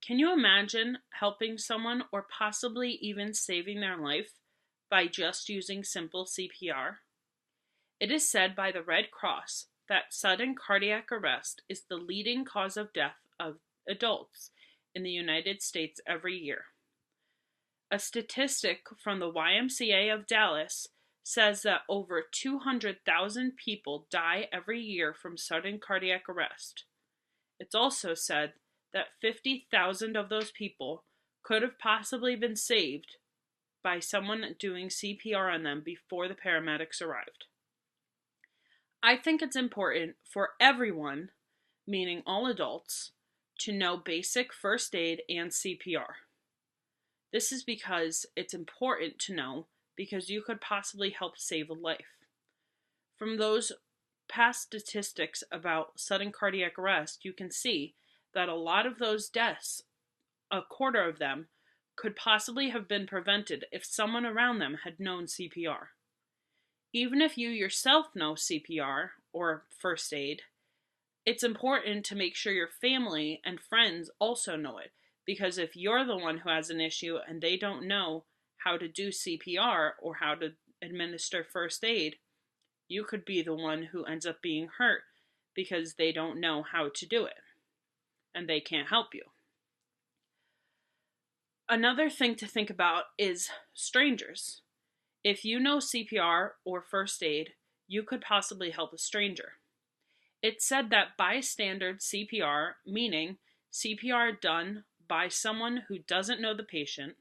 Can you imagine helping someone or possibly even saving their life by just using simple CPR? It is said by the Red Cross that sudden cardiac arrest is the leading cause of death of adults in the United States every year. A statistic from the YMCA of Dallas says that over 200,000 people die every year from sudden cardiac arrest. It's also said that 50,000 of those people could have possibly been saved by someone doing CPR on them before the paramedics arrived. I think it's important for everyone, meaning all adults, to know basic first aid and CPR. This is because it's important to know because you could possibly help save a life. From those past statistics about sudden cardiac arrest, you can see that a lot of those deaths, a quarter of them, could possibly have been prevented if someone around them had known CPR. Even if you yourself know CPR or first aid, it's important to make sure your family and friends also know it, because if you're the one who has an issue and they don't know how to do CPR or how to administer first aid, you could be the one who ends up being hurt because they don't know how to do it and they can't help you. Another thing to think about is strangers. If you know CPR or first aid, you could possibly help a stranger. It's said that bystander CPR, meaning CPR done by someone who doesn't know the patient,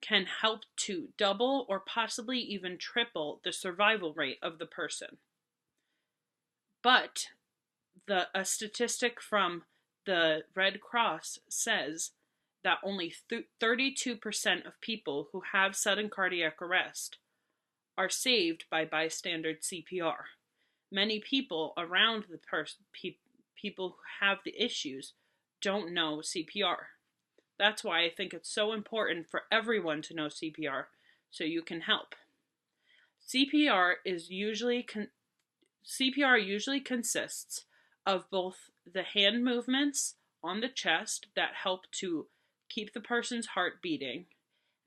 can help to double or possibly even triple the survival rate of the person. But a statistic from the Red Cross says that only 32% of people who have sudden cardiac arrest are saved by bystander CPR. Many people around the people who have the issues don't know CPR. That's why I think it's so important for everyone to know CPR so you can help. CPR usually consists of both the hand movements on the chest that help to keep the person's heart beating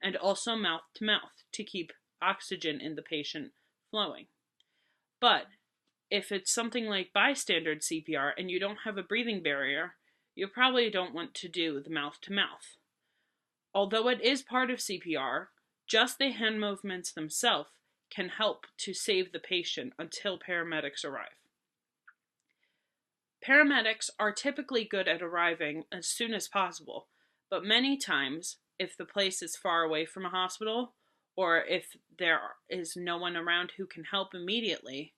and also mouth to mouth to keep oxygen in the patient flowing. But if it's something like bystander CPR and you don't have a breathing barrier, you probably don't want to do the mouth to mouth. Although it is part of CPR, just the hand movements themselves can help to save the patient until paramedics arrive. Paramedics are typically good at arriving as soon as possible, but many times, if the place is far away from a hospital, or if there is no one around who can help immediately,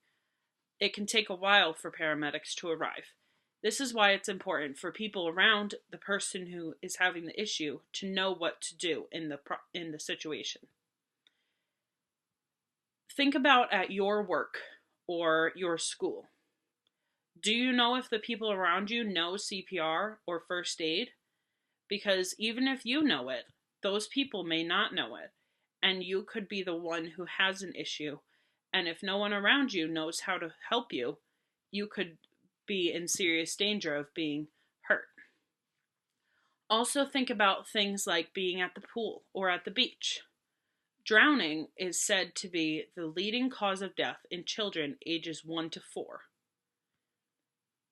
it can take a while for paramedics to arrive. This is why it's important for people around the person who is having the issue to know what to do in the situation. Think about at your work or your school. Do you know if the people around you know CPR or first aid? Because even if you know it, those people may not know it, and you could be the one who has an issue. And if no one around you knows how to help you, you could be in serious danger of being hurt. Also think about things like being at the pool or at the beach. Drowning is said to be the leading cause of death in children ages 1 to 4.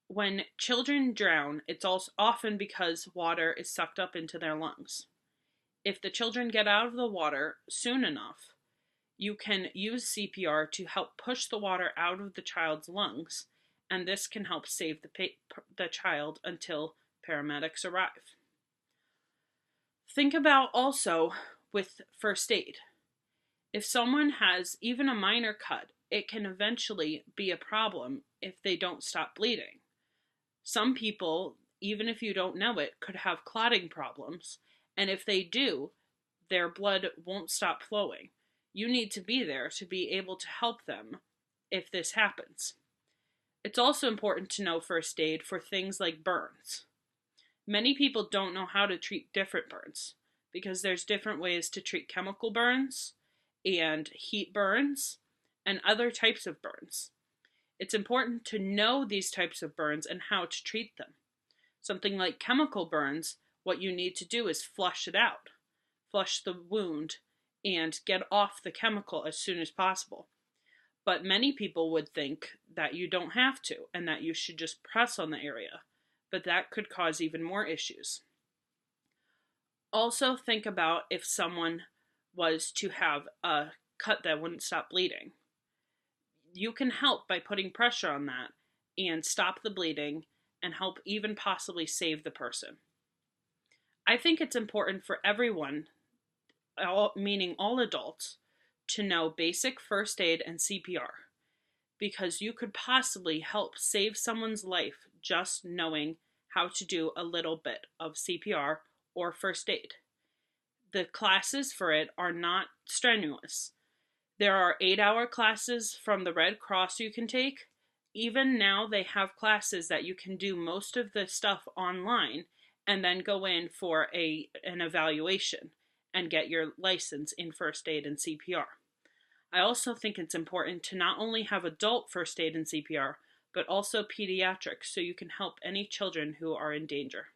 When children drown, it's also often because water is sucked up into their lungs. If the children get out of the water soon enough, you can use CPR to help push the water out of the child's lungs, and this can help save the child until paramedics arrive. Think about also with first aid. If someone has even a minor cut, it can eventually be a problem if they don't stop bleeding. Some people, even if you don't know it, could have clotting problems, and if they do, their blood won't stop flowing. You need to be there to be able to help them if this happens. It's also important to know first aid for things like burns. Many people don't know how to treat different burns because there's different ways to treat chemical burns and heat burns and other types of burns. It's important to know these types of burns and how to treat them. Something like chemical burns what you need to do is flush it out, flush the wound, and get off the chemical as soon as possible. But many people would think that you don't have to and that you should just press on the area, but that could cause even more issues. Also, think about if someone was to have a cut that wouldn't stop bleeding. You can help by putting pressure on that and stop the bleeding and help even possibly save the person. I think it's important for everyone, meaning all adults, to know basic first aid and CPR because you could possibly help save someone's life just knowing how to do a little bit of CPR or first aid. The classes for it are not strenuous. There are 8-hour classes from the Red Cross you can take. Even now, they have classes that you can do most of the stuff online and then go in for an evaluation and get your license in first aid and CPR. I also think it's important to not only have adult first aid and CPR, but also pediatrics so you can help any children who are in danger.